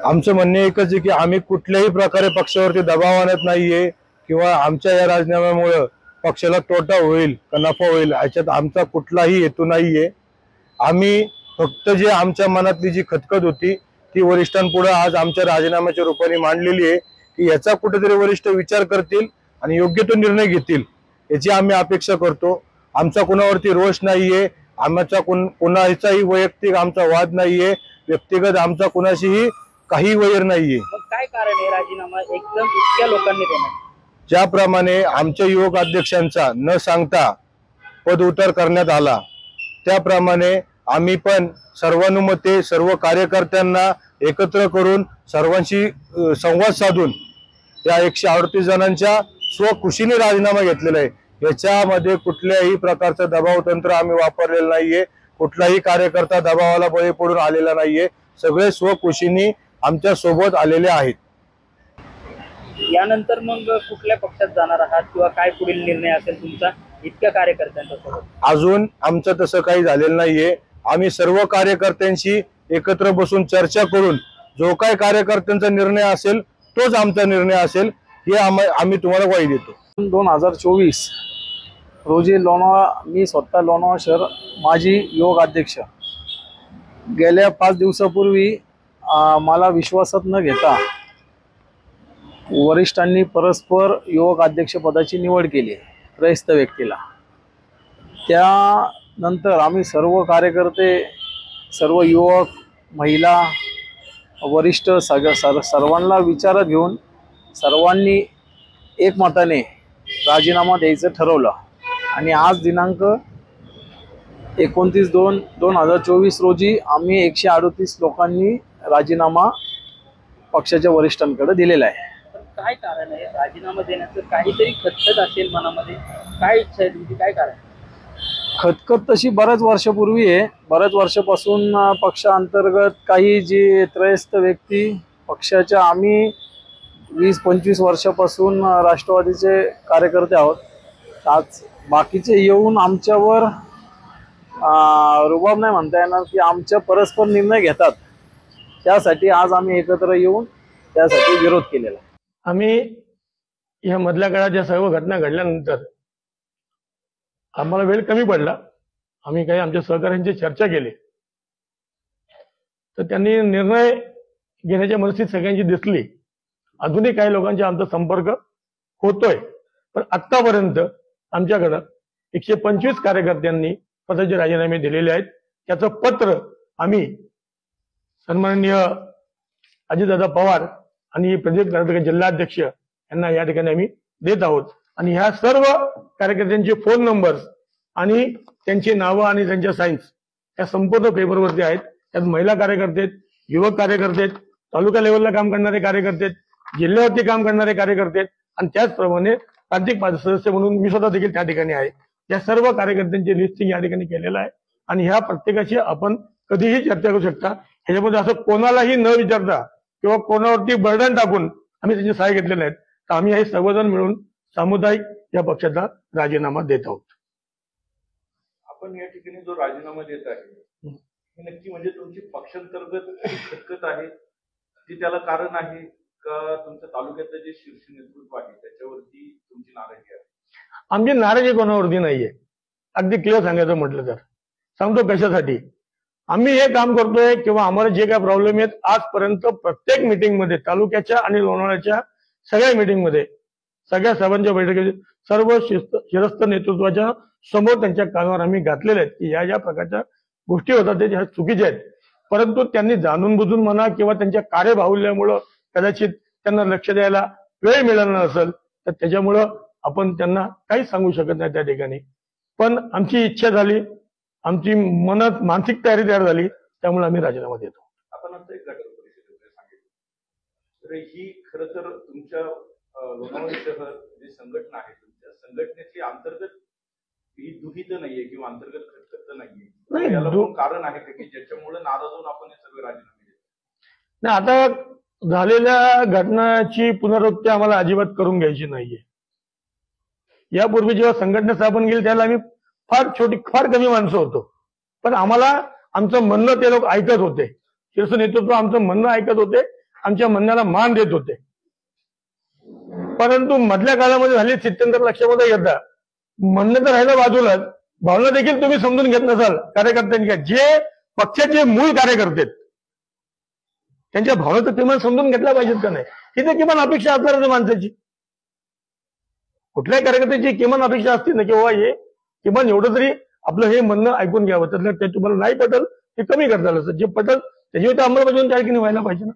आमचं म्हणणे एकच आहे की आम्ही कुठल्याही प्रकारे पक्षावरती दबाव आणत नाहीये किंवा आमच्या या राजीनाम्यामुळे पक्षाला तोटा होईल का नफा होईल याच्यात आमचा कुठलाही हेतू नाहीये। आम्ही फक्त जे आमच्या मनातली जी खतखत होती ती वरिष्ठांपुढे आज आमच्या राजीनाम्याच्या रूपाने मांडलेली आहे की याचा कुठेतरी वरिष्ठ विचार करतील आणि योग्य तो निर्णय घेतील याची आम्ही अपेक्षा करतो। आमचा कोणावरती रोष नाहीये, आमचा कोणाचाही वैयक्तिक आमचा वाद नाहीये, व्यक्तिगत आमचा कोणाशीही काही वैर नाहीये। काय कारण आहे राजीनामा एकदम इतक्या लोकांनी देण्यात? ज्याप्रमाणे आमच्या युवक अध्यक्षांचा न सांगता पद उतार करण्यात आला त्याप्रमाणे आम्ही पण सर्वानुमते सर्व कार्यकर्त्यांना एकत्र करून सर्वांशी संवाद साधून या 138 जणांच्या स्वखुशीने राजीनामा घेतलेला आहे। याच्यामध्ये कुठल्याही प्रकारचं दबाव तंत्र आम्ही वापरलेलं नाहीये, कुठलाही कार्यकर्ता दबावाला बळी पडून आलेला नाहीये, सगळे स्वखुशीने आमच्या सोबत आलेले आहेत। यानंतर मग कुठल्या पक्षात जाणार आहात किंवा काय पुढील निर्णय असेल तुमचा इतक्या कार्यकर्त्यांच्या सोबत? अजून आमचं तसं काही झालेलं नाहीये। आम्ही सर्व कार्यकर्त्यांशी एकत्र बसून चर्चा करून जो काय कार्यकर्त्यांचा निर्णय असेल तोच आमचा निर्णय असेल हे आम्ही तुम्हाला ग्वाही देतो। 2024 रोजी मी स्वतः लोणावळा शहर माजी युवक अध्यक्ष गेल्या 5 दिवसापूर्वी मला विश्वासात न घेता वरिष्ठांनी परस्पर युवक अध्यक्षपदाची निवड केली त्रयस्थ व्यक्तीला। त्यानंतर आम्ही सर्व कार्यकर्ते, सर्व युवक, महिला, वरिष्ठ सर्वांना विचारात घेऊन सर्वांनी एकमताने राजीनामा द्यायचं ठरवलं आणि आज दिनांक 29/2/2024 रोजी आम्ही 138 लोकांनी राजीनामा पक्षाच्या वरिष्ठांकडे दिलेला आहे। काय कारण आहे राजीनामा देण्याचं? काहीतरी खतखत असेल मनामध्ये, काय इच्छा आहे तुमची, काय कारण? खतखत तशी बऱ्याच वर्षापूर्वी आहे। बऱ्याच वर्षापासून पक्षांतर्गत काही जी त्रयस्थ व्यक्ती पक्षाच्या, आम्ही 20-25 वर्षापासून राष्ट्रवादीचे कार्यकर्ते आहोत, आज बाकीचे येऊन आमच्यावर रुबाब नाही म्हणता येणार की आमच्या परस्पर निर्णय घेतात, त्यासाठी आज आम्ही एकत्र येऊन त्यासाठी विरोध केलेला आहे। आम्ही या मधल्या काळात या सर्व घटना घडल्यानंतर आम्हाला वेळ कमी पडला, आम्ही काही आमच्या सहकाऱ्यांची चर्चा केली तर त्यांनी निर्णय घेण्याची मनस्थिती सगळ्यांची दिसली। अजूनही काही लोकांचा आमचा संपर्क होतोय, पण आतापर्यंत आमच्याकडं 125 कार्यकर्त्यांनी पदाचे राजीनामे दिलेले आहेत। त्याचं पत्र आम्ही सन्माननीय अजितदादा पवार आणि प्रदेश कर्नाटक जिल्हाध्यक्ष यांना या ठिकाणी आम्ही देत आहोत आणि ह्या सर्व कार्यकर्त्यांचे फोन नंबर्स आणि त्यांची नावं आणि त्यांच्या साईन्स या संपूर्ण पेपरवरती आहेत। त्यात महिला कार्यकर्ते आहेत, युवक कार्यकर्ते आहेत, तालुका लेवलला काम करणारे कार्यकर्ते आहेत, जिल्ह्यावरती काम करणारे कार्यकर्ते आहेत आणि त्याचप्रमाणे प्रांतिक सदस्य म्हणून मी स्वतः देखील त्या ठिकाणी आहे। या सर्व कार्यकर्त्यांची लिस्टिंग या ठिकाणी केलेलं आहे आणि ह्या प्रत्येकाची आपण कधीही चर्चा करू शकता। ह्याच्यामध्ये असं कोणालाही न विचारता किंवा कोणावरती बर्डन टाकून आम्ही त्याची सहाय्य घेतलेले आहेत, तर आम्ही हे सर्वजण मिळून सामुदायिक या पक्षाचा राजीनामा देत आहोत। आपण या ठिकाणी जो राजीनामा देत आहे हे नक्की म्हणजे तुमची पक्षांतर्गत खतखत आहे की त्याला कारण आहे का तुमच्या तालुक्यातलं जे शीर्ष नेतृत्व आहे त्याच्यावरती तुमची नाराजी आहे? आमची नाराजी कोणावरती नाहीये, अगदी क्लिअर सांगायचं म्हटलं तर सांगतो कशासाठी आम्ही हे काम करतोय किंवा आम्हाला जे काय प्रॉब्लेम आहेत आजपर्यंत प्रत्येक मीटिंगमध्ये तालुक्याच्या आणि लोणावळ्याच्या सगळ्या मीटिंगमध्ये सगळ्या सभांच्या बैठकीत सर्व शिरस्थ नेतृत्वाच्या समोर त्यांच्या कानावर आम्ही घातलेले आहेत की या ज्या प्रकारच्या गोष्टी होतात त्या चुकीच्या आहेत, परंतु त्यांनी जाणून बुजून म्हणा किंवा त्यांच्या कार्यबाहुल्यामुळं कदाचित त्यांना लक्ष द्यायला वेळ मिळाला नसेल तर त्याच्यामुळं आपण त्यांना काही सांगू शकत नाही त्या ठिकाणी। पण आमची इच्छा झाली, आमची मनात मानसिक तयारी तयार झाली, त्यामुळे आम्ही राजीनामा देतो। आपण आता एक गट परिषदेमध्ये सांगितलं तर ही खरं तर तुमच्या लोणावळा शहर जी संघटना आहे तुमच्या संघटनेची अंतर्गत ही दुहित नाहीये किंवा अंतर्गत खटखट नाहीये, याला कोण कारण आहे की ज्याच्यामुळे नाराज होऊन आपण हे सगळे राजीनामे देतो? नाही, आता झालेल्या घटनाची पुनरावृत्ती आम्हाला अजिबात करून घ्यायची नाहीये। यापूर्वी जेव्हा संघटना स्थापन केली त्याला आम्ही फार कमी माणसं होतो, पण आम्हाला आमचं म्हणणं ते लोक ऐकत होते, शीर्ष नेतृत्व आमचं म्हणणं ऐकत होते आमच्या म्हणण्याला मान देत होते. परंतु मधल्या काळामध्ये झाले स्थित्यंतर लक्षामध्ये घेता म्हणणं तर राहिलं बाजूलाच, भावना देखील तुम्ही समजून घेत नसाल कार्यकर्त्यांच्या. जे पक्षाचे मूळ कार्यकर्ते आहेत, त्यांच्या भावना तर किमान समजून घेतल्या पाहिजेत का नाही? ही तर किमान अपेक्षा असणारच माणसाची. कुठल्याही कार्यकर्त्याची किमान अपेक्षा असते ना, की बाबा हे किमान एवढं तरी आपलं हे म्हणणं ऐकून घ्यावं. त्यातलं ते तुम्हाला नाही पटल ते कमी करता आलं, जे पटल त्याच्यावर अंमलबजावणी त्या ठिकाणी व्हायला पाहिजे ना.